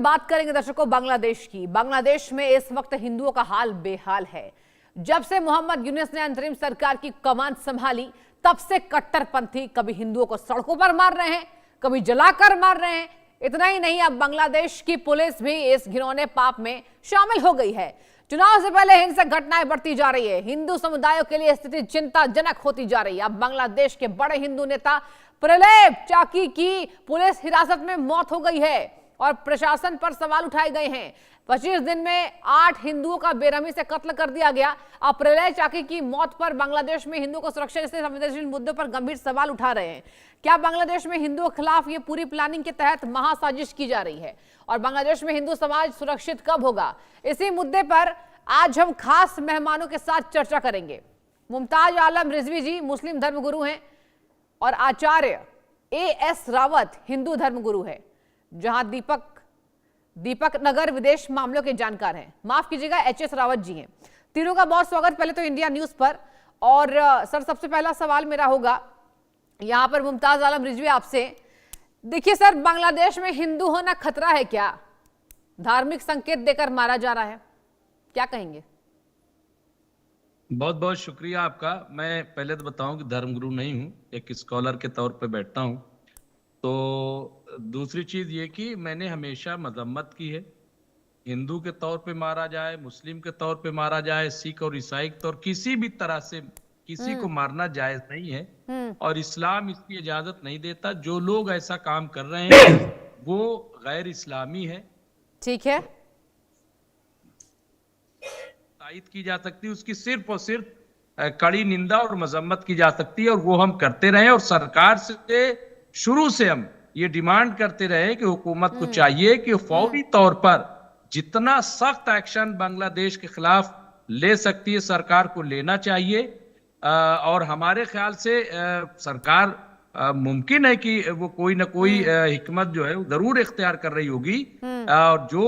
बात करेंगे दर्शकों बांग्लादेश की। बांग्लादेश में इस वक्त हिंदुओं का हाल बेहाल है। जब से मोहम्मद यूनुस ने अंतरिम सरकार की कमान संभाली, तब से कट्टरपंथी कभी हिंदुओं को सड़कों पर मार रहे हैं, कभी जलाकर मार रहे हैं। इतना ही नहीं, अब बांग्लादेश की पुलिस भी इस घिनौने पाप में शामिल हो गई है। चुनाव से पहले हिंसक घटनाएं बढ़ती जा रही है। हिंदू समुदायों के लिए स्थिति चिंताजनक होती जा रही है। अब बांग्लादेश के बड़े हिंदू नेता प्रलेप चाकी की पुलिस हिरासत में मौत हो गई है और प्रशासन पर सवाल उठाए गए हैं। 25 दिन में 8 हिंदुओं का बेरहमी से कत्ल कर दिया गया। अब प्रलय चाकी की मौत पर बांग्लादेश में हिंदुओं को सुरक्षा जैसे संवेदनशील मुद्दों पर गंभीर सवाल उठा रहे हैं। क्या बांग्लादेश में हिंदुओं के खिलाफ ये पूरी प्लानिंग के तहत महासाजिश की जा रही है और बांग्लादेश में हिंदू समाज सुरक्षित कब होगा? इसी मुद्दे पर आज हम खास मेहमानों के साथ चर्चा करेंगे। मुमताज आलम रिजवी जी मुस्लिम धर्मगुरु हैं और आचार्य AS रावत हिंदू धर्मगुरु है, जहां दीपक नगर विदेश मामलों के जानकार हैं। माफ कीजिएगा, HS रावत जी हैं। तीनों का बहुत स्वागत पहले तो इंडिया न्यूज पर। और सर, सबसे पहला सवाल मेरा होगा यहां पर मुमताज आलम रिजवी आपसे। देखिए सर, बांग्लादेश में हिंदू होना खतरा है क्या? धार्मिक संकेत देकर मारा जा रहा है, क्या कहेंगे? बहुत बहुत शुक्रिया आपका। मैं पहले तो बताऊं कि धर्मगुरु नहीं हूं, एक स्कॉलर के तौर पे बैठता हूं। तो दूसरी चीज ये कि मैंने हमेशा मजम्मत की है, हिंदू के तौर पे मारा जाए, मुस्लिम के तौर पे मारा जाए, सिख और ईसाई के तौर, किसी भी तरह से किसी को मारना जायज नहीं है और इस्लाम इसकी इजाजत नहीं देता। जो लोग ऐसा काम कर रहे हैं वो गैर इस्लामी है। ठीक है, तायद की जा सकती है, उसकी सिर्फ और सिर्फ कड़ी निंदा और मजम्मत की जा सकती है और वो हम करते रहे। और सरकार से शुरू से हम ये डिमांड करते रहे कि हुकूमत को चाहिए कि फौरी तौर पर जितना सख्त एक्शन बांग्लादेश के खिलाफ ले सकती है सरकार को लेना चाहिए। और हमारे ख्याल से सरकार मुमकिन है कि वो कोई ना कोई हिकमत जो है वो जरूर इख्तियार कर रही होगी। और जो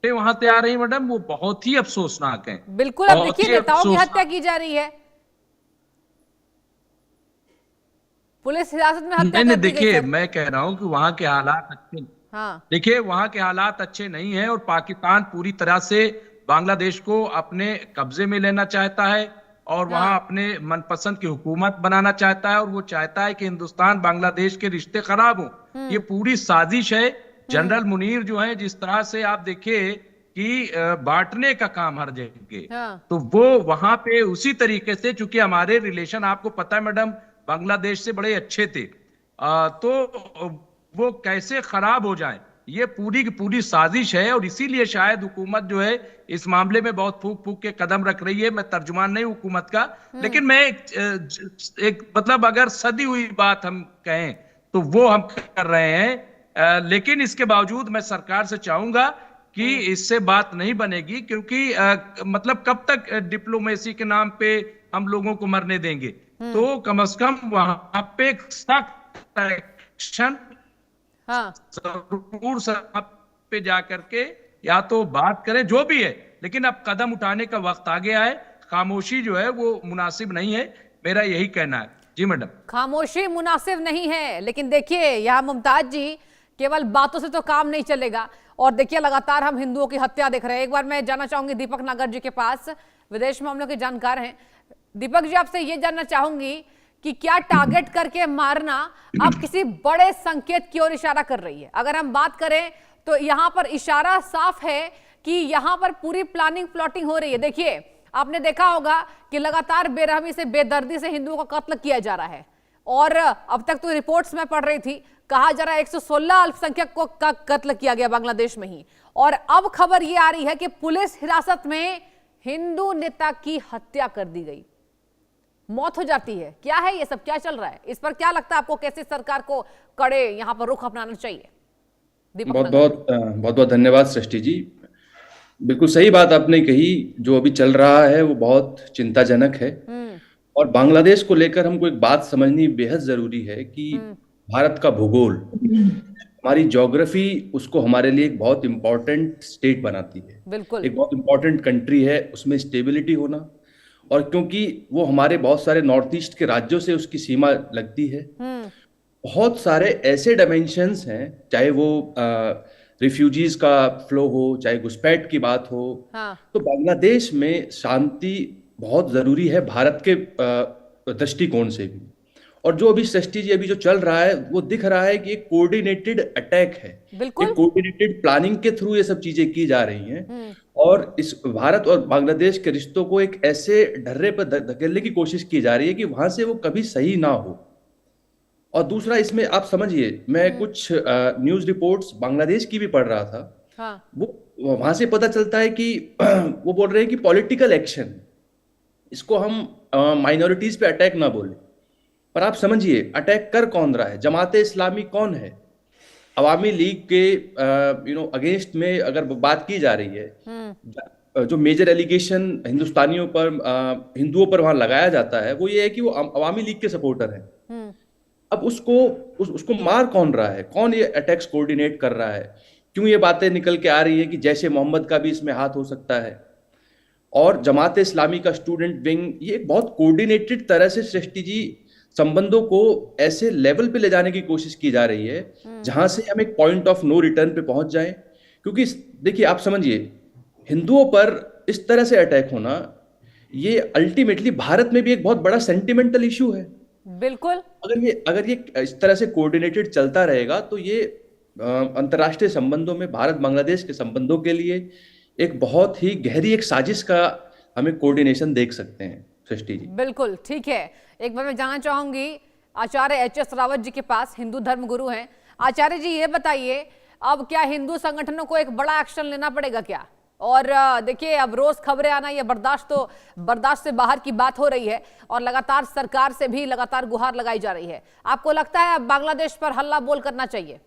वहां से आ रही मैडम, वो बहुत ही अफसोसनाक है। बिल्कुल। अब देखिए, नेताओं की हत्या की जा रही है, पुलिस हिरासत में हत्या कर दी गई। देखिए, मैं कह रहा हूं कि वहां के हालात अच्छे, हाँ, देखिए वहां के हालात अच्छे नहीं है और पाकिस्तान पूरी तरह से बांग्लादेश को अपने कब्जे में लेना चाहता है और वहां अपने मनपसंद की हुकूमत बनाना चाहता है और वो चाहता है कि हिंदुस्तान बांग्लादेश के रिश्ते खराब हो। ये पूरी साजिश है। जनरल मुनीर जो है, जिस तरह से आप देखिए कि बांटने का काम हर जगह, तो वो वहां पे उसी तरीके से, चूंकि हमारे रिलेशन आपको पता है मैडम बांग्लादेश से बड़े अच्छे थे, तो वो कैसे खराब हो जाए, ये पूरी की पूरी साजिश है। और इसीलिए शायद हुकूमत जो है इस मामले में बहुत फूक फूक के कदम रख रही है। मैं तर्जुमान नहीं हुकूमत का, लेकिन मैं एक मतलब अगर सदी हुई बात हम कहें तो वो हम कर रहे हैं। लेकिन इसके बावजूद मैं सरकार से चाहूंगा कि इससे बात नहीं बनेगी, क्योंकि मतलब कब तक डिप्लोमेसी के नाम पे हम लोगों को मरने देंगे? तो कम से कम वहां पे सख्त एक्शन जरूर सब पे जा करके या तो बात करें, जो भी है, लेकिन अब कदम उठाने का वक्त आ गया है। खामोशी जो है वो मुनासिब नहीं है, मेरा यही कहना है। जी मैडम, खामोशी मुनासिब नहीं है, लेकिन देखिए यहाँ मुमताज जी, केवल बातों से तो काम नहीं चलेगा। और देखिए, लगातार हम हिंदुओं की हत्या देख रहे हैं। एक बार मैं जाना चाहूंगी दीपक नागर जी के पास, विदेश मामलों के जानकार हैं। दीपक जी, आपसे ये जानना चाहूंगी कि क्या टारगेट करके मारना अब किसी बड़े संकेत की ओर इशारा कर रही है? अगर हम बात करें तो यहां पर इशारा साफ है कि यहां पर पूरी प्लानिंग प्लॉटिंग हो रही है। देखिए, आपने देखा होगा कि लगातार बेरहमी से, बेदर्दी से हिंदुओं का कत्ल किया जा रहा है और अब तक तो रिपोर्ट्स में पढ़ रही थी, कहा जा रहा है 116 अल्पसंख्यक को का कत्ल किया गया बांग्लादेश में ही। और अब खबर यह आ रही है कि पुलिस हिरासत में हिंदू नेता की हत्या कर दी गई, मौत हो जाती है। क्या है ये सब, क्या चल रहा है? इस पर क्या लगता है आपको, कैसे सरकार को कड़े यहां पर रुख अपनाना चाहिए? बहुत बहुत धन्यवाद सृष्टि जी। बिल्कुल सही बात आपने कही। जो अभी चल रहा है वो बहुत चिंताजनक है और बांग्लादेश को लेकर हमको एक बात समझनी बेहद जरूरी है कि भारत का भूगोल, हमारी ज्योग्राफी, उसको हमारे लिए एक बहुत इंपॉर्टेंट स्टेट बनाती है। बिल्कुल, एक बहुत इंपॉर्टेंट कंट्री है, उसमें स्टेबिलिटी होना। और क्योंकि वो हमारे बहुत सारे नॉर्थ ईस्ट के राज्यों से उसकी सीमा लगती है, बहुत सारे ऐसे डायमेंशंस हैं, चाहे वो रिफ्यूजीज का फ्लो हो, चाहे घुसपैठ की बात हो, हाँ। तो बांग्लादेश में शांति बहुत जरूरी है भारत के दृष्टिकोण से भी। और जो अभी सृष्टि जी अभी जो चल रहा है वो दिख रहा है कि एक कोऑर्डिनेटेड अटैक है, एक बिल्कुल। कोऑर्डिनेटेड प्लानिंग के थ्रू ये सब चीजें की जा रही हैं। हम्म। और इस भारत और बांग्लादेश के रिश्तों को एक ऐसे ढर्रे पर धकेलने की कोशिश की जा रही है कि वहां से वो कभी सही ना हो। और दूसरा, इसमें आप समझिए, मैं कुछ न्यूज रिपोर्ट्स बांग्लादेश की भी पढ़ रहा था। हाँ। वो वहां से पता चलता है कि वो बोल रहे हैं कि पॉलिटिकल एक्शन, इसको हम माइनॉरिटीज पे अटैक ना बोले, पर आप समझिए अटैक कर कौन रहा है, जमाते इस्लामी कौन है। अवामी लीग के अगेंस्ट में अगर बात की जा रही है, जो मेजर एलिगेशन हिंदुस्तानियों पर, हिंदुओं पर वहां लगाया जाता है, वो ये है कि वो अवामी लीग के सपोर्टर हैं। हम्म। अब उसको मार कौन रहा है, कौन ये अटैक्स कोऑर्डिनेट कर रहा है, क्यों ये बातें निकल के आ रही है कि जैसे मोहम्मद का भी इसमें हाथ हो सकता है। और जमात इस्लामी का स्टूडेंट विंग, ये एक बहुत कोऑर्डिनेटेड तरह से सृष्टि जी संबंधों को ऐसे लेवल पे ले जाने की कोशिश की जा रही है जहां से हम एक पॉइंट ऑफ नो रिटर्न पे पहुंच जाएं। क्योंकि देखिए, आप समझिए, हिंदुओं पर इस तरह से अटैक होना, ये अल्टीमेटली भारत में भी एक बहुत बड़ा सेंटिमेंटल इशू है। बिल्कुल। अगर ये इस तरह से कोऑर्डिनेटेड चलता रहेगा तो ये अंतर्राष्ट्रीय संबंधों में, भारत बांग्लादेश के संबंधों के लिए एक बहुत ही गहरी एक साजिश का हमें कोऑर्डिनेशन देख सकते हैं सृष्टि जी। बिल्कुल ठीक है। एक बार मैं जानना चाहूंगी आचार्य एच.एस. रावत जी के पास, हिंदू धर्म गुरु हैं। आचार्य जी, ये बताइए, अब क्या हिंदू संगठनों को एक बड़ा एक्शन लेना पड़ेगा क्या? और देखिए, अब रोज खबरें आना, ये बर्दाश्त से बाहर की बात हो रही है और लगातार सरकार से भी लगातार गुहार लगाई जा रही है। आपको लगता है अब बांग्लादेश पर हल्ला बोल करना चाहिए?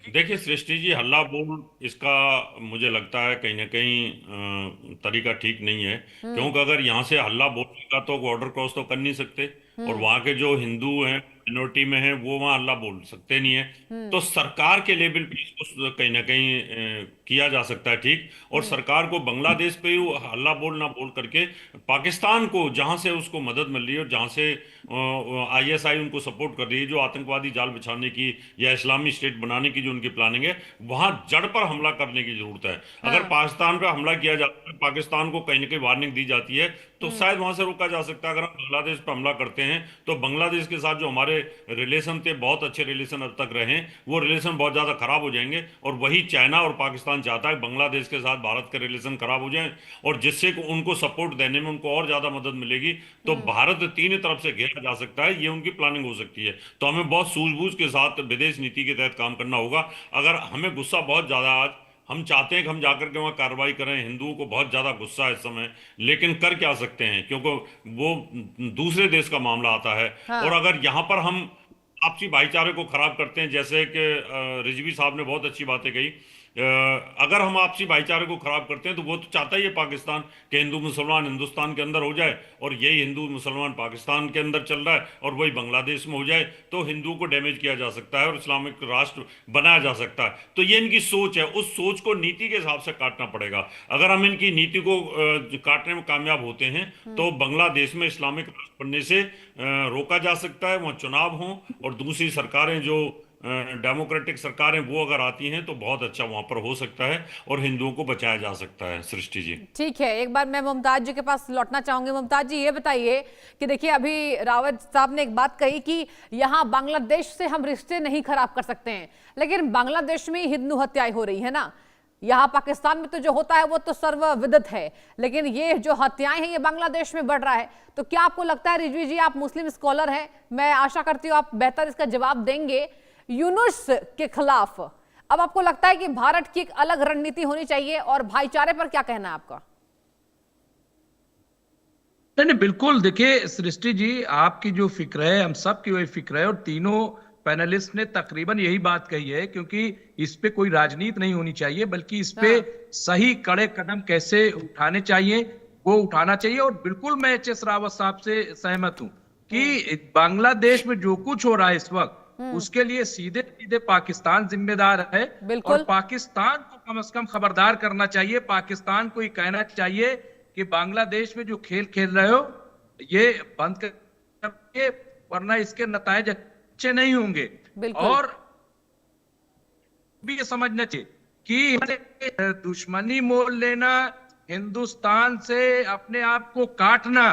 देखिए सृष्टि जी, हल्ला बोल इसका मुझे लगता है कहीं ना कहीं तरीका ठीक नहीं है। क्योंकि अगर यहाँ से हल्ला बोलेगा तो बॉर्डर क्रॉस तो कर नहीं सकते, और वहाँ के जो हिंदू हैं, मिनोरिटी में हैं, वो वहाँ हल्ला बोल सकते नहीं है। तो सरकार के लेवल पे इसको कहीं ना कहीं किया जा सकता है ठीक। और सरकार को बांग्लादेश पे ही हल्ला बोल ना बोल करके पाकिस्तान को, जहाँ से उसको मदद मिल रही है और जहाँ से आईएसआई उनको सपोर्ट कर रही है, जो आतंकवादी जाल बिछाने की या इस्लामी स्टेट बनाने की जो उनकी प्लानिंग है, वहां जड़ पर हमला करने की जरूरत है। अगर पाकिस्तान पे हमला किया जाता है, पाकिस्तान को कहीं ना कहीं वार्निंग दी जाती है, तो शायद वहां से रोका जा सकता है। अगर हम बांग्लादेश पर हमला करते हैं तो बांग्लादेश के साथ जो हमारे रिलेशन थे, बहुत अच्छे रिलेशन अब तक रहे, वो रिलेशन बहुत ज्यादा खराब हो जाएंगे। और वही चाइना और पाकिस्तान चाहता है बांग्लादेश के साथ भारत के रिलेशन खराब हो जाएं, और जिससे उनको सपोर्ट देने में उनको और ज्यादा मदद मिलेगी। तो भारत तीन तरफ से घेरा जा सकता है, ये उनकी प्लानिंग हो सकती है। तो हमें बहुत सूझबूझ के साथ विदेश नीति के तहत काम करना होगा। अगर हमें गुस्सा बहुत ज्यादा, आज हम चाहते हैं कि हम जाकर के वहाँ कार्रवाई करें, हिंदुओं को बहुत ज़्यादा गुस्सा है इस समय, लेकिन कर क्या सकते हैं, क्योंकि वो दूसरे देश का मामला आता है। हाँ। और अगर यहाँ पर हम आपसी भाईचारे को खराब करते हैं, जैसे कि रिजवी साहब ने बहुत अच्छी बातें कही, अगर हम आपसी भाईचारे को खराब करते हैं तो वो तो चाहता ही है पाकिस्तान के हिंदू मुसलमान हिंदुस्तान के अंदर हो जाए, और यही हिंदू मुसलमान पाकिस्तान के अंदर चल रहा है और वही बांग्लादेश में हो जाए, तो हिंदुओं को डैमेज किया जा सकता है और इस्लामिक राष्ट्र बनाया जा सकता है। तो ये इनकी सोच है, उस सोच को नीति के हिसाब से काटना पड़ेगा। अगर हम इनकी नीति को काटने में कामयाब होते हैं तो बांग्लादेश में इस्लामिक राष्ट्र बनने से रोका जा सकता है, वहाँ चुनाव हों, और दूसरी सरकारें जो डेमोक्रेटिक सरकारें वो अगर आती हैं तो बहुत अच्छा वहां पर हो सकता है और हिंदुओं को बचाया जा सकता है। सृष्टि जी ठीक है, एक बार मैं मुमताज जी के पास लौटना चाहूंगी। मुमताज जी, ये बताइए कि देखिए, अभी रावत साहब ने एक बात कही कि यहाँ बांग्लादेश से हम रिश्ते नहीं खराब कर सकते हैं, लेकिन बांग्लादेश में हिंदू हत्याएं हो रही है ना। यहाँ पाकिस्तान में तो जो होता है वो तो सर्वविदित है, लेकिन ये जो हत्याएं हैं ये बांग्लादेश में बढ़ रहा है। तो क्या आपको लगता है, रिजवी जी, आप मुस्लिम स्कॉलर हैं, मैं आशा करती हूँ आप बेहतर इसका जवाब देंगे, यूनुस के खिलाफ अब आपको लगता है कि भारत की एक अलग रणनीति होनी चाहिए, और भाईचारे पर क्या कहना है आपका? नहीं, बिल्कुल। देखिए सृष्टि जी, आपकी जो फिक्र है, हम सब की वही फिक्र है, और तीनों पैनलिस्ट ने तकरीबन यही बात कही है, क्योंकि इस पे कोई राजनीति नहीं होनी चाहिए, बल्कि इस पे सही कड़े कदम कैसे उठाने चाहिए वो उठाना चाहिए। और बिल्कुल मैं एच.एस. रावत साहब से सहमत हूं कि बांग्लादेश में जो कुछ हो रहा है इस वक्त, उसके लिए सीधे सीधे पाकिस्तान जिम्मेदार है। और पाकिस्तान को कम से कम खबरदार करना चाहिए, पाकिस्तान को ये कहना चाहिए कि बांग्लादेश में जो खेल खेल रहे हो ये बंद करके, वरना इसके नतीजे अच्छे नहीं होंगे। भी ये समझना चाहिए कि हमारे दुश्मनी मोल लेना, हिंदुस्तान से अपने आप को काटना,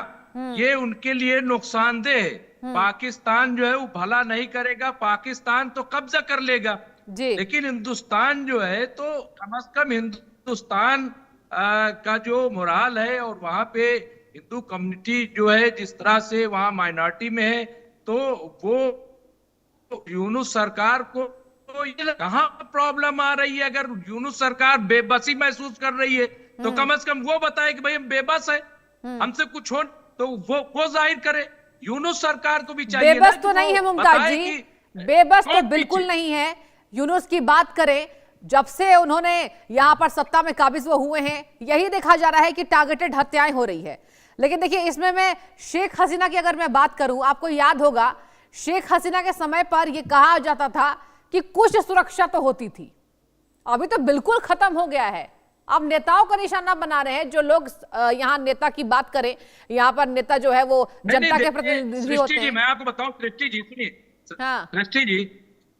ये उनके लिए नुकसानदेह है। पाकिस्तान जो है वो भला नहीं करेगा, पाकिस्तान तो कब्जा कर लेगा, जी लेकिन हिंदुस्तान जो है तो कम से कम हिंदुस्तान का जो मोराल है, और वहां पे हिंदू कम्युनिटी जो है जिस तरह से वहां माइनॉरिटी में है, तो वो यूनुस सरकार को तो ये कहाँ प्रॉब्लम आ रही है? अगर यूनुस सरकार बेबसी महसूस कर रही है तो कम से कम वो बताए कि भाई हम बेबस है, हमसे कुछ हो, तो वो जाहिर करे। यूनुस सरकार को भी चाहिए बेबस ना तो कि नहीं वो है मुमताज बताए जी, कि बेबस तो कौन बिल्कुल पीछे। नहीं है। यूनुस की बात करें, जब से उन्होंने यहां पर सत्ता में काबिज वो हुए हैं, यही देखा जा रहा है कि टारगेटेड हत्याएं हो रही है। लेकिन देखिए, इसमें मैं शेख हसीना की अगर मैं बात करूं, आपको याद होगा शेख हसीना के समय पर यह कहा जाता था कि कुछ सुरक्षा तो होती थी, अभी तो बिल्कुल खत्म हो गया है। अब नेताओं का निशाना बना रहे हैं जो लोग यहाँ नेता की बात करें, यहाँ पर नेता जो है वो जनता के प्रतिनिधि होते सृष्टि जी, हैं। मैं आपको बताऊं, सृष्टि जी सुनिए, हाँ सृष्टि जी,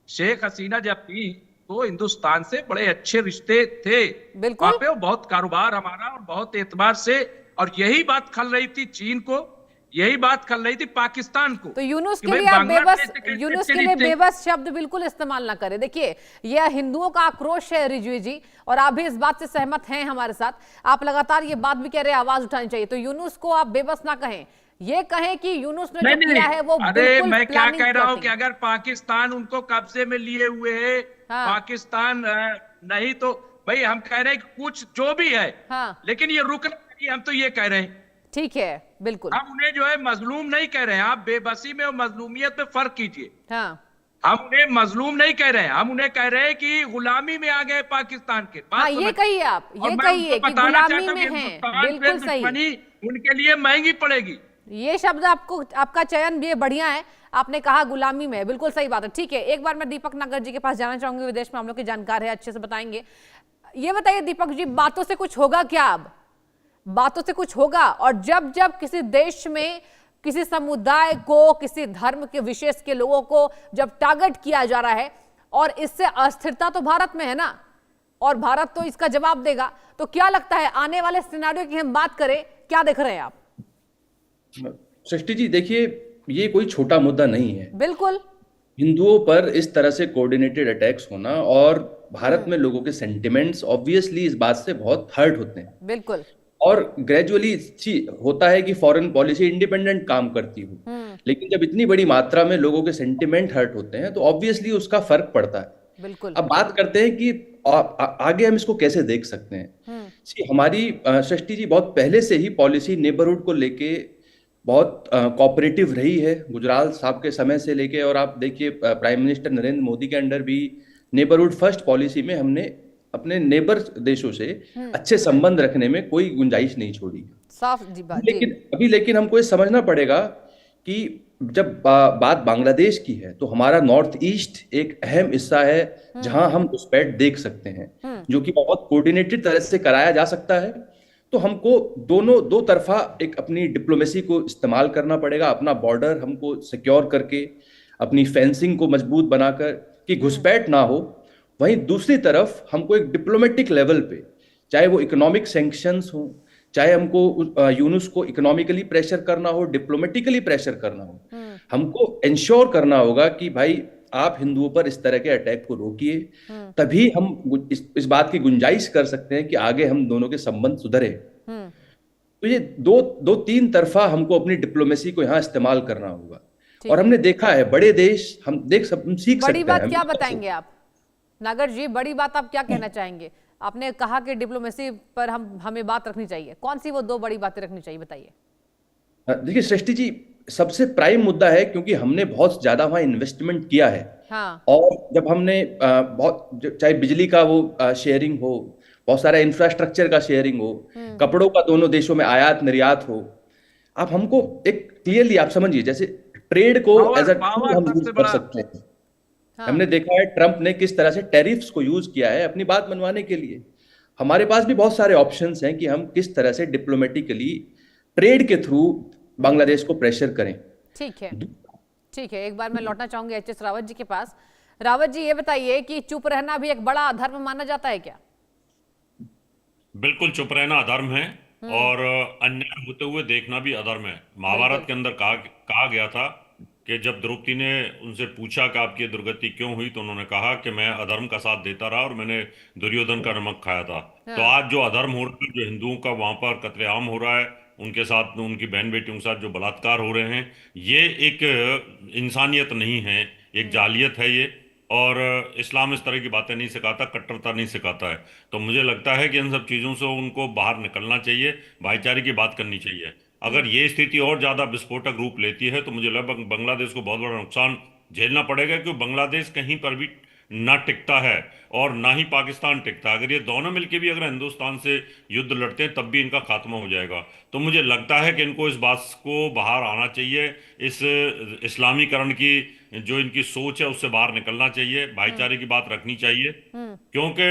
शेख हसीना जब थी तो हिंदुस्तान से बड़े अच्छे रिश्ते थे, बिल्कुल। वहां पे वो बहुत कारोबार हमारा और बहुत एतबार से, और यही बात खल रही थी चीन को, यही बात खल रही थी पाकिस्तान को। तो यूनुस कि के भाई लिए आप बांग्लादेश बेबस, से कैसे यूनुस अच्छे के लिए रिश्ते। बेबस शब्द बिल्कुल इस्तेमाल ना करें। देखिए, यह हिंदुओं का आक्रोश है रिजवी जी, और आप भी इस बात से सहमत हैं हमारे साथ। आप लगातार ये बात भी कह रहे हैं, आवाज उठानी चाहिए। तो यूनुस को आप बेबस ना कहें, ये कहें कि यूनुस ने जो किया है वो अरे बिल्कुल मैं क्या प्लानिंग कह रहा हूं प्लॉटिंग। कि अगर पाकिस्तान उनको कब्जे में लिए हुए है, हाँ। पाकिस्तान नहीं तो भाई हम कह रहे हैं कि कुछ जो भी है, हाँ। लेकिन ये रुकना चाहिए, हम तो ये कह रहे हैं। ठीक है, बिल्कुल। हम उन्हें जो है मजलूम नहीं कह रहे हैं, आप बेबसी में और मजलूमियत में फर्क कीजिए। हाँ हम उन्हें मजलूम नहीं कह रहे हैं, हम उन्हें कह रहे हैं कि गुलामी में आ गए पाकिस्तान के। हाँ, ये कहिए आप, और ये मैं कहिए उनको कि बताना गुलामी चाहता हूं में कि हैं। हिंदुस्तान पे बिल्कुल सही, दुश्मनी उनके लिए महंगी पड़ेगी। ये शब्द आपको, आपका चयन भी बढ़िया है। आपने कहा गुलामी में, बिल्कुल सही बात है। ठीक है, एक बार मैं दीपक नागर जी के पास जाना चाहूंगी, विदेश मामलों के जानकार है, अच्छे से बताएंगे। ये बताइए दीपक जी, बातों से कुछ होगा क्या? अब बातों से कुछ होगा? और जब जब किसी देश में किसी समुदाय को, किसी धर्म के विशेष के लोगों को जब टारगेट किया जा रहा है, और इससे अस्थिरता तो भारत में है ना, और भारत तो इसका जवाब देगा, तो क्या लगता है आने वाले सिनेरियो की हम बात करें, क्या देख रहे हैं आप? सृष्टि जी, देखिए, ये कोई छोटा मुद्दा नहीं है। बिल्कुल। हिंदुओं पर इस तरह से कोऑर्डिनेटेड अटैक्स होना, और भारत में लोगों के सेंटिमेंट्स ऑब्वियसली इस बात से बहुत हर्ट होते हैं। बिल्कुल। और ग्रेजुअली होता है कि फॉरेन पॉलिसी इंडिपेंडेंट काम करती हो, लेकिन जब इतनी बड़ी मात्रा में लोगों के सेंटिमेंट हर्ट होते हैं तो ऑब्वियसली उसका फर्क पड़ता है। बिल्कुल। अब बात करते हैं कि आगे हम इसको कैसे देख सकते हैं। हमारी सृष्टि जी बहुत पहले से ही पॉलिसी नेबरहुड को लेके बहुत कोऑपरेटिव रही है, गुजराल साहब के समय से लेके। और आप देखिए, प्राइम मिनिस्टर नरेंद्र मोदी के अंडर भी नेबरहुड फर्स्ट पॉलिसी में हमने अपने नेबर देशों से अच्छे संबंध रखने में कोई गुंजाइश नहीं छोड़ी। साफ जी बात। लेकिन हमको ये समझना पड़ेगा कि जब बात बांग्लादेश की है तो हमारा नॉर्थ ईस्ट एक अहम हिस्सा है जहां हम घुसपैठ देख सकते हैं, जो कि बहुत कोऑर्डिनेटेड तरह से कराया जा सकता है। तो हमको दो तरफा एक अपनी डिप्लोमेसी को इस्तेमाल करना पड़ेगा, अपना बॉर्डर हमको सिक्योर करके, अपनी फेंसिंग को मजबूत बनाकर कि घुसपैठ ना हो। वहीं दूसरी तरफ हमको एक डिप्लोमेटिक लेवल पे, चाहे वो इकोनॉमिक सैंक्शंस हो, चाहे हमको यूनुस को इकोनॉमिकली प्रेशर करना हो, डिप्लोमेटिकली प्रेशर करना हो, हमको इंश्योर करना होगा कि भाई आप हिंदुओं पर इस तरह के अटैक को रोकिए। तभी हम इस बात की गुंजाइश कर सकते हैं कि आगे हम दोनों के संबंध सुधरे। तो ये दो तीन तरफा हमको अपनी डिप्लोमेसी को यहाँ इस्तेमाल करना होगा। और हमने देखा है बड़े देश, हम सीख सकते हैं। बड़ी बात क्या बताएंगे आप नागर जी? बड़ी बात आप क्या कहना चाहेंगे? आपने कहा कि डिप्लोमेसी पर हमें बात रखनी चाहिए, कौन सी वो दो बड़ी बातें रखनी चाहिए, बताइए। देखिए सृष्टि जी, सबसे प्राइम मुद्दा है क्योंकि हमने बहुत ज्यादा वहां इन्वेस्टमेंट किया है। हाँ। और जब हमने बहुत, चाहे बिजली का वो शेयरिंग हो, बहुत सारा इंफ्रास्ट्रक्चर का शेयरिंग हो, कपड़ों का दोनों देशों में आयात निर्यात हो, आप हमको एक क्लियरली आप समझिए, जैसे ट्रेड को एज अ टूल हम यूज कर सकते हैं। हाँ। हमने देखा है ट्रंप ने किस तरह से टैरिफ्स को यूज किया है अपनी बात मनवाने के लिए। हमारे पास भी बहुत सारे ऑप्शंस हैं कि हम किस तरह से डिप्लोमेटिकली ट्रेड के थ्रू बांग्लादेश को प्रेशर करें। ठीक है, ठीक है। एक बार मैं लौटना चाहूंगी एच.एस. रावत जी के पास। रावत जी ये बताइए कि चुप रहना भी एक बड़ा अधर्म माना जाता है क्या? बिल्कुल, चुप रहना अधर्म है और अन्याय होते हुए देखना भी अधर्म है। महाभारत बिल्कुल। के अंदर कहा गया था कि जब द्रौपदी ने उनसे पूछा कि आपकी ये दुर्गति क्यों हुई, तो उन्होंने कहा कि मैं अधर्म का साथ देता रहा और मैंने दुर्योधन का नमक खाया था। तो हाँ। आज जो अधर्म हो रहा है, जो हिंदुओं का वहां पर कत्लेआम हो रहा है, उनके साथ उनकी बहन बेटियों के साथ जो बलात्कार हो रहे हैं, ये एक इंसानियत नहीं है, एक जालियत है ये। और इस्लाम इस तरह की बातें नहीं सिखाता, कट्टरता नहीं सिखाता है। तो मुझे लगता है कि इन सब चीज़ों से उनको बाहर निकलना चाहिए, भाईचारे की बात करनी चाहिए। अगर ये स्थिति और ज़्यादा विस्फोटक रूप लेती है तो मुझे लगभग बांग्लादेश को बहुत बड़ा नुकसान झेलना पड़ेगा, क्योंकि बांग्लादेश कहीं पर भी ना टिकता है और ना ही पाकिस्तान टिकता है। अगर ये दोनों मिलकर भी अगर हिंदुस्तान से युद्ध लड़ते हैं तब भी इनका खात्मा हो जाएगा। तो मुझे लगता है कि इनको इस बात को बाहर आना चाहिए, इस इस्लामीकरण की जो इनकी सोच है उससे बाहर निकलना चाहिए, भाईचारे की बात रखनी चाहिए। क्योंकि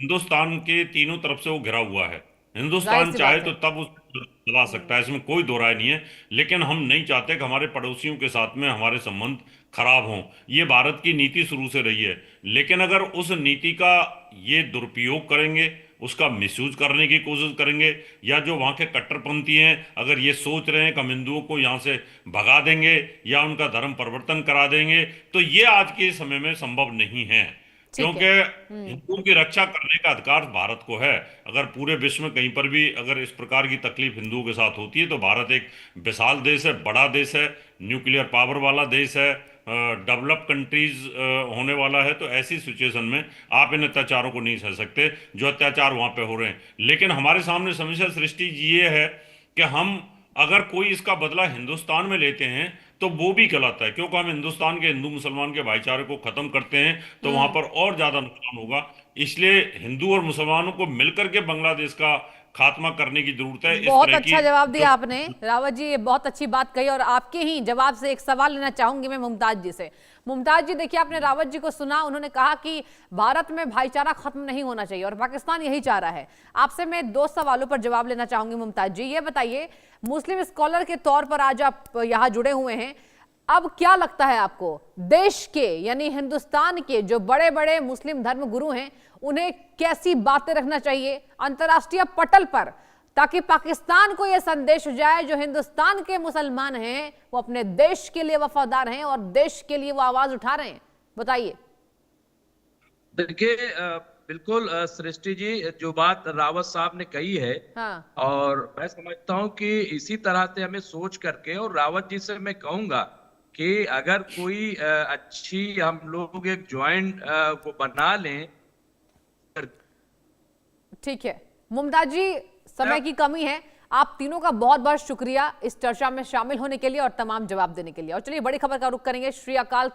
हिंदुस्तान के तीनों तरफ से वो घिरा हुआ है। जाहिर हिंदुस्तान सी चाहे बात तो है। तब उसे दबा सकता है, इसमें कोई दो राय नहीं है। लेकिन हम नहीं चाहते कि हमारे पड़ोसियों के साथ में हमारे संबंध खराब हों। ये भारत की नीति शुरू से रही है। लेकिन अगर उस नीति का ये दुरुपयोग करेंगे, उसका मिसयूज करने की कोशिश करेंगे, या जो वहाँ के कट्टरपंथी हैं अगर ये सोच रहे हैं कि हम हिंदुओं को यहाँ से भगा देंगे या उनका धर्म परिवर्तन करा देंगे, तो ये आज के समय में संभव नहीं है। ठीक है। क्योंकि हिंदुओं की रक्षा करने का अधिकार भारत को है। अगर पूरे विश्व में कहीं पर भी अगर इस प्रकार की तकलीफ हिंदुओं के साथ होती है तो भारत एक विशाल देश है, बड़ा देश है, न्यूक्लियर पावर वाला देश है, डेवलप कंट्रीज होने वाला है। तो ऐसी सिचुएशन में आप इन अत्याचारों को नहीं सह सकते जो अत्याचार वहां पे हो रहे हैं। लेकिन हमारे सामने समस्या सृष्टि ये है कि हम अगर कोई इसका बदला हिंदुस्तान में लेते हैं तो वो भी गलत है, क्योंकि हम हिंदुस्तान के हिंदू मुसलमान के भाईचारे को खत्म करते हैं तो वहां पर और ज्यादा नुकसान होगा। इसलिए हिंदू और मुसलमानों को मिलकर के बांग्लादेश का खात्मा करने की जरूरत है। इस बहुत तरह अच्छा की जवाब जो दिया आपने रावत जी, ये बहुत अच्छी बात कही। और आपके ही जवाब से एक सवाल लेना चाहूंगी मैं मुमताज जी से। मुमताज जी देखिए, आपने रावत जी को सुना, उन्होंने कहा कि भारत में भाईचारा खत्म नहीं होना चाहिए और पाकिस्तान यही चाह रहा है। आपसे मैं 2 सवालों पर जवाब लेना चाहूंगी मुमताज जी। ये बताइए, मुस्लिम स्कॉलर के तौर पर आज आप यहाँ जुड़े हुए हैं, अब क्या लगता है आपको, देश के यानी हिंदुस्तान के जो बड़े बड़े मुस्लिम धर्म गुरु हैं उन्हें कैसी बातें रखना चाहिए अंतर्राष्ट्रीय पटल पर, ताकि पाकिस्तान को यह संदेश जाए जो हिंदुस्तान के मुसलमान हैं वो अपने देश के लिए वफादार हैं और देश के लिए वो आवाज उठा रहे हैं? बताइए। देखिए, बिल्कुल सृष्टि जी, जो बात रावत साहब ने कही है, हाँ। और मैं समझता हूं कि इसी तरह से हमें सोच करके, और रावत जी से मैं कहूंगा कि अगर कोई अच्छी हम लोग एक ज्वाइंट वो बना लें। ठीक है मुमताज जी, समय की कमी है, आप तीनों का बहुत बहुत शुक्रिया इस चर्चा में शामिल होने के लिए और तमाम जवाब देने के लिए। और चलिए बड़ी खबर का रुख करेंगे। श्री अकाल।